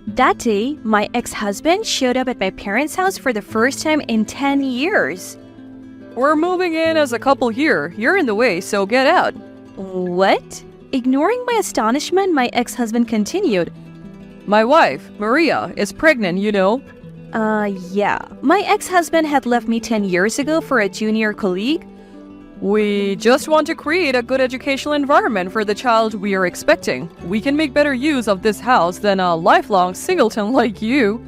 That day, my ex-husband showed up at my parents' house for the first time in 10 years. We're moving in as a couple here. You're in the way, so get out. What? Ignoring my astonishment, my ex-husband continued. My wife, Maria, is pregnant, you know. Yeah. My ex-husband had left me 10 years ago for a junior colleague. We just want to create a good educational environment for the child we are expecting. We can make better use of this house than a lifelong singleton like you.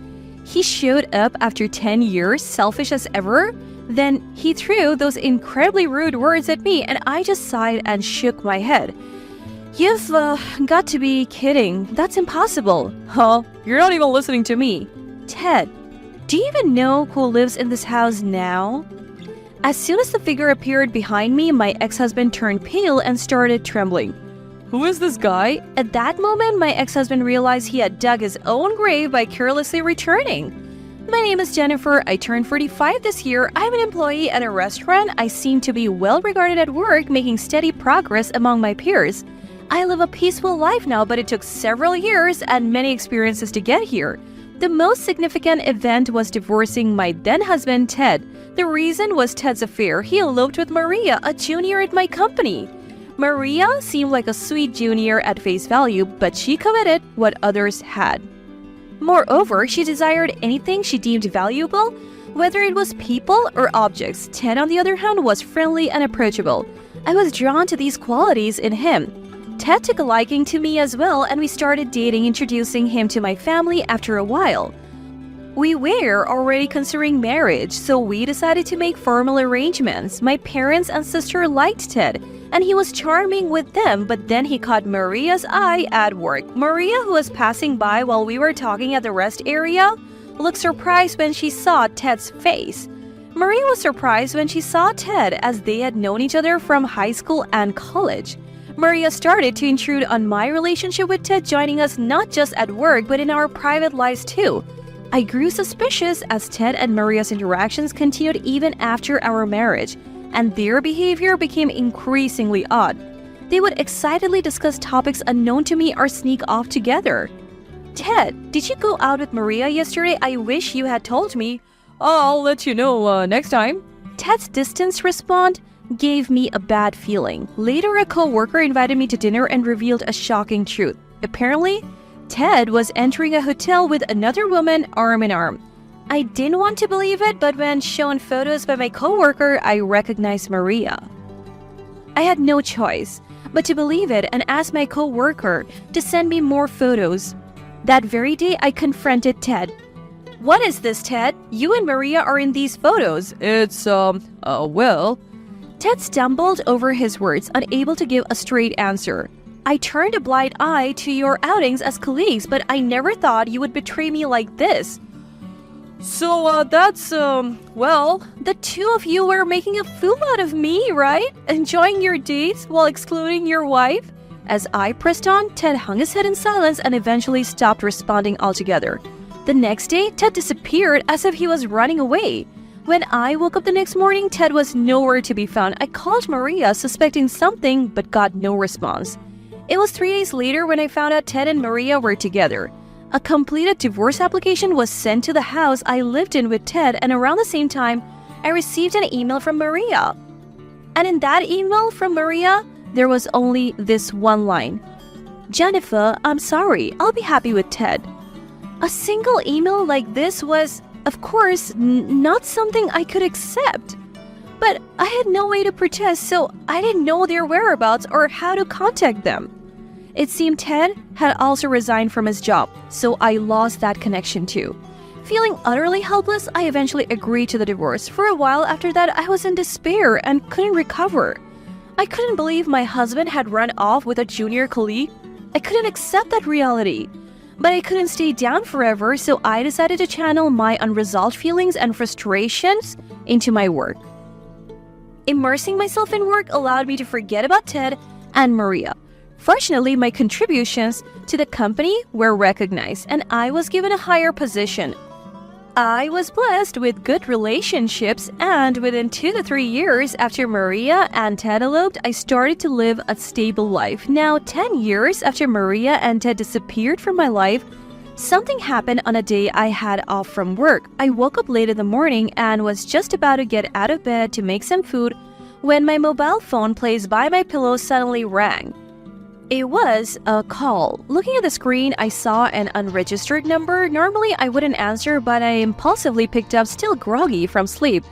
He showed up after 10 years, selfish as ever. Then he threw those incredibly rude words at me, and I just sighed and shook my head. You've got to be kidding. That's impossible. Huh? You're not even listening to me. Ted, do you even know who lives in this house now? As soon as the figure appeared behind me, my ex-husband turned pale and started trembling. Who is this guy? At that moment, my ex-husband realized he had dug his own grave by carelessly returning. My name is Jennifer. I turned 45 this year. I'm an employee at a restaurant. I seem to be well regarded at work, making steady progress among my peers. I live a peaceful life now, but it took several years and many experiences to get here. The most significant event was divorcing my then-husband, Ted. The reason was Ted's affair. He eloped with Maria, a junior at my company. Maria seemed like a sweet junior at face value, but she coveted what others had. Moreover, she desired anything she deemed valuable, whether it was people or objects. Ted, on the other hand, was friendly and approachable. I was drawn to these qualities in him. Ted took a liking to me as well, and we started dating, introducing him to my family after a while. We were already considering marriage, so we decided to make formal arrangements. My parents and sister liked Ted, and he was charming with them, but then he caught Maria's eye at work. Maria, who was passing by while we were talking at the rest area, looked surprised when she saw Ted's face. Maria was surprised when she saw Ted, as they had known each other from high school and college. Maria started to intrude on my relationship with Ted, joining us not just at work but in our private lives too. I grew suspicious as Ted and Maria's interactions continued even after our marriage, and their behavior became increasingly odd. They would excitedly discuss topics unknown to me or sneak off together. Ted, did you go out with Maria yesterday? I wish you had told me. I'll let you know next time. Ted's distant response gave me a bad feeling. Later, a co-worker invited me to dinner and revealed a shocking truth. Apparently, Ted was entering a hotel with another woman arm in arm. I didn't want to believe it, but when shown photos by my co-worker, I recognized Maria. I had no choice but to believe it and asked my co-worker to send me more photos. That very day, I confronted Ted. What is this, Ted? You and Maria are in these photos. It's, well... Ted stumbled over his words, unable to give a straight answer. I turned a blind eye to your outings as colleagues, but I never thought you would betray me like this. So, that's, well... The two of you were making a fool out of me, right? Enjoying your dates while excluding your wife? As I pressed on, Ted hung his head in silence and eventually stopped responding altogether. The next day, Ted disappeared as if he was running away. When I woke up the next morning, Ted was nowhere to be found. I called Maria, suspecting something, but got no response. It was 3 days later when I found out Ted and Maria were together. A completed divorce application was sent to the house I lived in with Ted, and around the same time, I received an email from Maria. And in that email from Maria, there was only this one line. Jennifer, I'm sorry. I'll be happy with Ted. A single email like this was, of course, not something I could accept. But I had no way to protest, so I didn't know their whereabouts or how to contact them. It seemed Ted had also resigned from his job, so I lost that connection too. Feeling utterly helpless, I eventually agreed to the divorce. For a while after that, I was in despair and couldn't recover. I couldn't believe my husband had run off with a junior colleague. I couldn't accept that reality. But I couldn't stay down forever, so I decided to channel my unresolved feelings and frustrations into my work. Immersing myself in work allowed me to forget about Ted and Maria. Fortunately, my contributions to the company were recognized, and I was given a higher position. I was blessed with good relationships, and within 2 to 3 years after Maria and Ted eloped, I started to live a stable life. Now, 10 years after Maria and Ted disappeared from my life, Something happened on a day I had off from work. I woke up late in the morning and was just about to get out of bed to make some food when my mobile phone placed by my pillow suddenly rang. It was a call. Looking at the screen, I saw an unregistered number. Normally, I wouldn't answer, but I impulsively picked up, still groggy from sleep.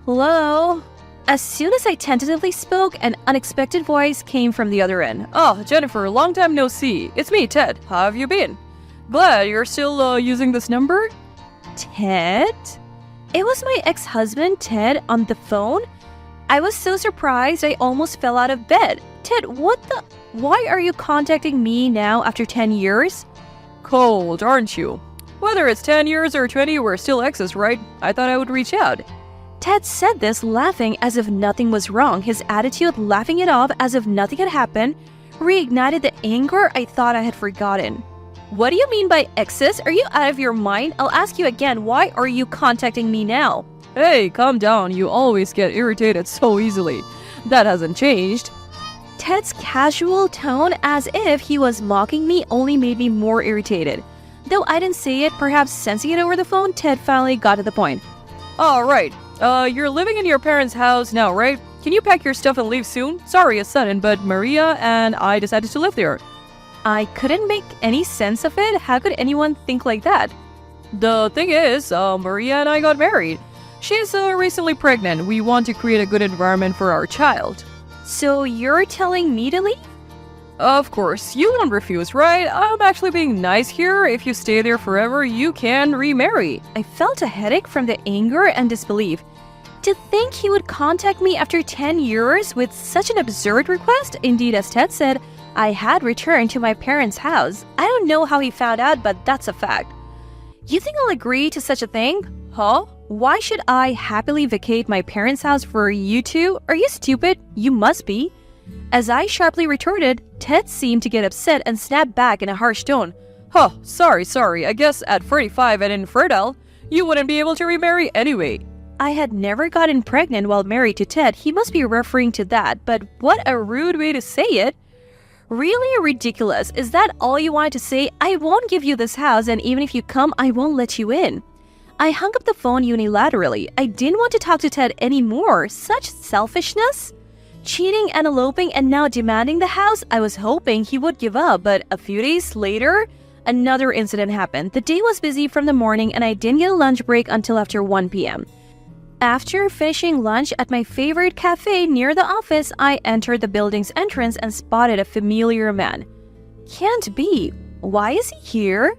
Hello? As soon as I tentatively spoke, an unexpected voice came from the other end. Oh, Jennifer, long time no see. It's me, Ted. How have you been? Glad you're still using this number? Ted? It was my ex-husband, Ted, on the phone. I was so surprised I almost fell out of bed. Ted, what the? Why are you contacting me now after 10 years? Cold, aren't you? Whether it's 10 years or 20, we're still exes, right? I thought I would reach out. Ted said this laughing as if nothing was wrong. His attitude, laughing it off as if nothing had happened, reignited the anger I thought I had forgotten. What do you mean by exes? Are you out of your mind? I'll ask you again, why are you contacting me now? Hey, calm down. You always get irritated so easily. That hasn't changed. Ted's casual tone, as if he was mocking me, only made me more irritated. Though I didn't say it, perhaps sensing it over the phone, Ted finally got to the point. All right. You're living in your parents' house now, right? Can you pack your stuff and leave soon? Sorry it's sudden, but Maria and I decided to live there. I couldn't make any sense of it. How could anyone think like that? The thing is, Maria and I got married. She's recently pregnant. We want to create a good environment for our child. So you're telling me to leave? Of course, you won't refuse, right? I'm actually being nice here. If you stay there forever, you can remarry. I felt a headache from the anger and disbelief. To think he would contact me after 10 years with such an absurd request? Indeed, as Ted said, I had returned to my parents' house. I don't know how he found out, but that's a fact. You think I'll agree to such a thing? Huh? Why should I happily vacate my parents' house for you two? Are you stupid? You must be. As I sharply retorted, Ted seemed to get upset and snapped back in a harsh tone. Huh, sorry. I guess at 45 and infertile, you wouldn't be able to remarry anyway. I had never gotten pregnant while married to Ted. He must be referring to that, but what a rude way to say it. Really ridiculous. Is that all you wanted to say? I won't give you this house, and even if you come, I won't let you in. I hung up the phone unilaterally. I didn't want to talk to Ted anymore. Such selfishness. Cheating and eloping and now demanding the house. I was hoping he would give up, but a few days later, another incident happened. The day was busy from the morning and I didn't get a lunch break until after 1 p.m. After finishing lunch at my favorite cafe near the office, I entered the building's entrance and spotted a familiar man. Can't be. Why is he here?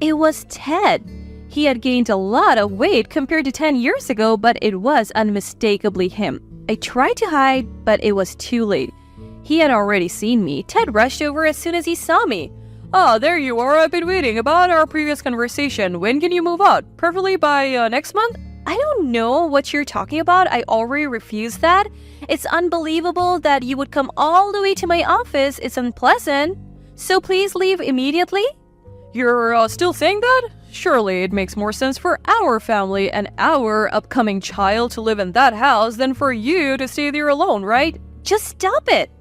It was Ted. He had gained a lot of weight compared to 10 years ago, but it was unmistakably him. I tried to hide, but it was too late. He had already seen me. Ted rushed over as soon as he saw me. Oh, there you are. I've been waiting. About our previous conversation. When can you move out? Preferably by next month? I don't know what you're talking about. I already refused that. It's unbelievable that you would come all the way to my office. It's unpleasant. So please leave immediately. You're still saying that? Surely it makes more sense for our family and our upcoming child to live in that house than for you to stay there alone, right? Just stop it.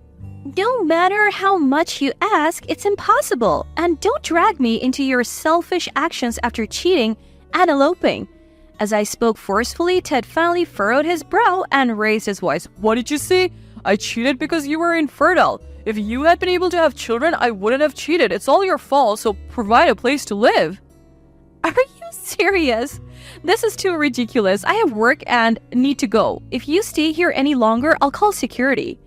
No matter how much you ask, it's impossible. And don't drag me into your selfish actions after cheating and eloping. As I spoke forcefully, Ted finally furrowed his brow and raised his voice. What did you say? I cheated because you were infertile. If you had been able to have children, I wouldn't have cheated. It's all your fault, so provide a place to live. Are you serious? This is too ridiculous. I have work and need to go. If you stay here any longer, I'll call security.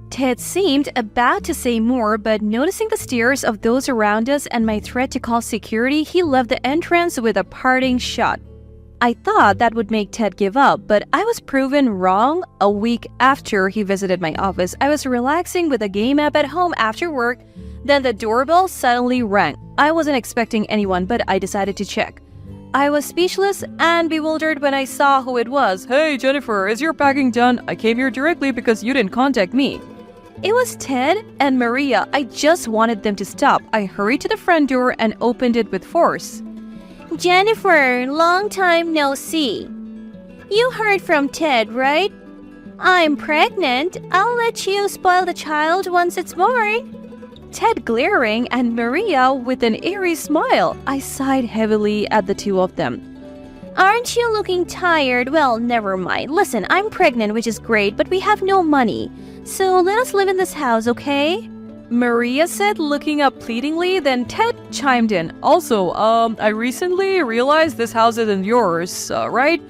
Ted seemed about to say more, but noticing the stares of those around us and my threat to call security, he left the entrance with a parting shot. I thought that would make Ted give up, but I was proven wrong. A week after he visited my office, I was relaxing with a game app at home after work. Then the doorbell suddenly rang. I wasn't expecting anyone, but I decided to check. I was speechless and bewildered when I saw who it was. Hey, Jennifer, is your packing done? I came here directly because you didn't contact me. It was Ted and Maria. I just wanted them to stop. I hurried to the front door and opened it with force. Jennifer, long time no see. You heard from Ted, right? I'm pregnant. I'll let you spoil the child once it's born. Ted glaring and Maria with an airy smile. I sighed heavily at the two of them. Aren't you looking tired? Well, never mind. Listen, I'm pregnant, which is great, but we have no money. So let us live in this house, okay? Maria said, looking up pleadingly. Then Ted chimed in. Also, I recently realized this house isn't yours, right?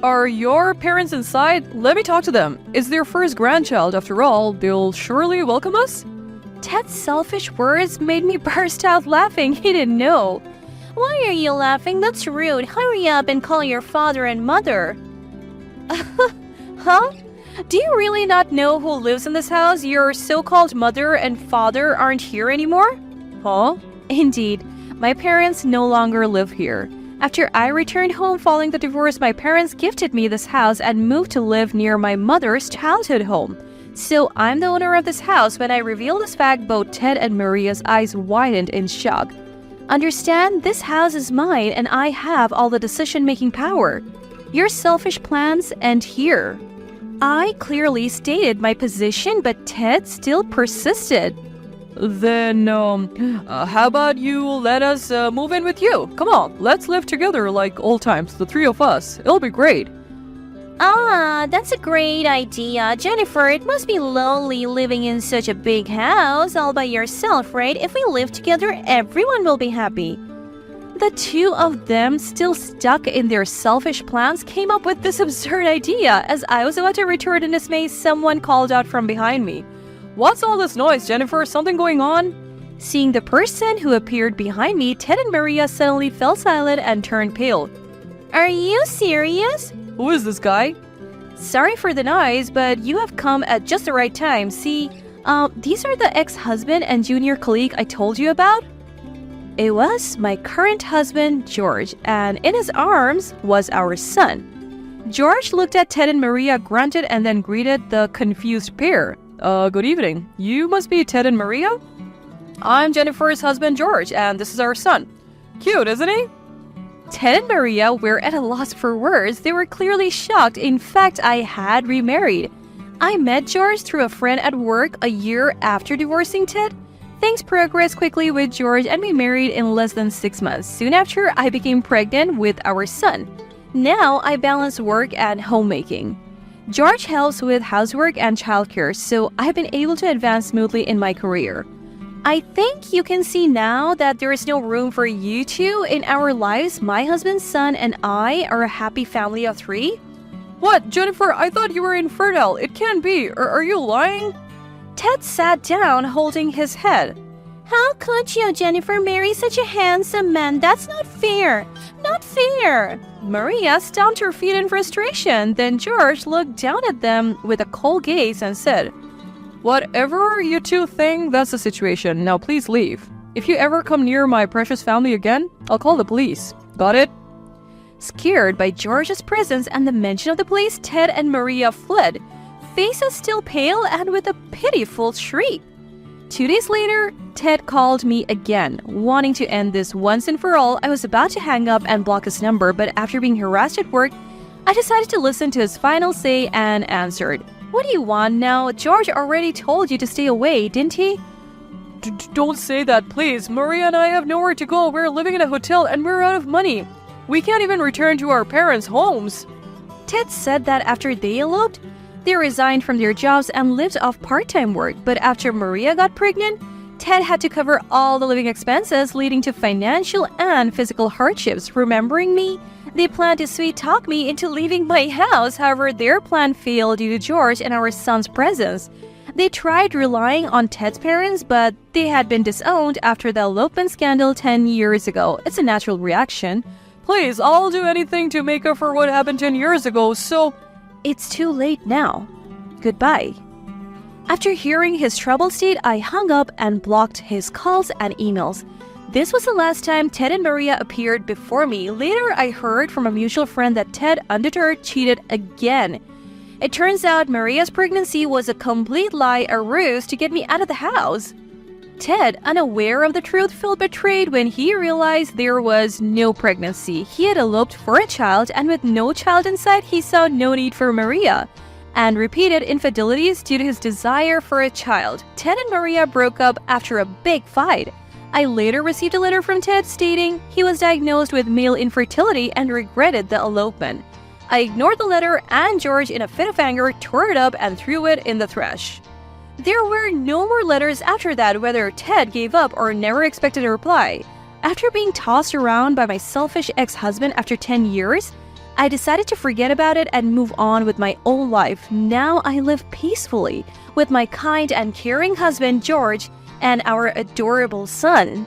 Are your parents inside? Let me talk to them. It's their first grandchild, after all. They'll surely welcome us. Ted's selfish words made me burst out laughing. He didn't know. Why are you laughing? That's rude. Hurry up and call your father and mother. Huh? Do you really not know who lives in this house? Your so-called mother and father aren't here anymore? Huh? Indeed, my parents no longer live here. After I returned home following the divorce, my parents gifted me this house and moved to live near my mother's childhood home. So I'm the owner of this house. When I revealed this fact, both Ted and Maria's eyes widened in shock. Understand, this house is mine and I have all the decision-making power. Your selfish plans end here. I clearly stated my position, but Ted still persisted. Then, how about you let us move in with you? Come on, let's live together like old times, the three of us. It'll be great. Ah, that's a great idea. Jennifer, it must be lonely living in such a big house all by yourself, right? If we live together, everyone will be happy. The two of them, still stuck in their selfish plans, came up with this absurd idea. As I was about to retort in dismay, someone called out from behind me. What's all this noise, Jennifer? Something going on? Seeing the person who appeared behind me, Ted and Maria suddenly fell silent and turned pale. Are you serious? Who is this guy? Sorry for the noise, but you have come at just the right time. See, these are the ex-husband and junior colleague I told you about. It was my current husband, George, and in his arms was our son. George looked at Ted and Maria, grunted, and then greeted the confused pair. Good evening. You must be Ted and Maria? I'm Jennifer's husband, George, and this is our son. Cute, isn't he? Ted and Maria were at a loss for words. They were clearly shocked. In fact, I had remarried. I met George through a friend at work a year after divorcing Ted. Things progressed quickly with George and we married in less than 6 months. Soon after, I became pregnant with our son. Now, I balance work and homemaking. George helps with housework and childcare, so I've been able to advance smoothly in my career. I think you can see now that there is no room for you two in our lives. My husband, son, and I are a happy family of 3. What, Jennifer? I thought you were infertile. It can't be. Are you lying? Ted sat down, holding his head. How could you, Jennifer, marry such a handsome man? That's not fair. Not fair. Maria stamped her feet in frustration. Then George looked down at them with a cold gaze and said, Whatever you two think, that's the situation. Now please leave. If you ever come near my precious family again, I'll call the police. Got it? Scared by George's presence and the mention of the police, Ted and Maria fled, faces still pale and with a pitiful shriek. 2 days later, Ted called me again, wanting to end this once and for all. I was about to hang up and block his number, but after being harassed at work, I decided to listen to his final say and answered. What do you want now? George already told you to stay away, didn't he? Don't say that, please. Maria and I have nowhere to go. We're living in a hotel and we're out of money. We can't even return to our parents' homes. Ted said that after they eloped, they resigned from their jobs and lived off part-time work. But after Maria got pregnant, Ted had to cover all the living expenses, leading to financial and physical hardships. Remembering me, they planned to sweet-talk me into leaving my house. However, their plan failed due to George and our son's presence. They tried relying on Ted's parents, but they had been disowned after the elopement scandal 10 years ago. It's a natural reaction. Please, I'll do anything to make up for what happened 10 years ago, so... It's too late now. Goodbye. After hearing his troubled state, I hung up and blocked his calls and emails. This was the last time Ted and Maria appeared before me. Later, I heard from a mutual friend that Ted, undeterred, cheated again. It turns out Maria's pregnancy was a complete lie, a ruse to get me out of the house. Ted, unaware of the truth, felt betrayed when he realized there was no pregnancy. He had eloped for a child, and with no child in sight, he saw no need for Maria. and repeated infidelities due to his desire for a child. Ted and Maria broke up after a big fight. I later received a letter from Ted stating he was diagnosed with male infertility and regretted the elopement. I ignored the letter, and George, in a fit of anger, tore it up and threw it in the trash. There were no more letters after that, whether Ted gave up or never expected a reply. After being tossed around by my selfish ex-husband after 10 years, I decided to forget about it and move on with my own life. Now I live peacefully with my kind and caring husband, George, and our adorable son.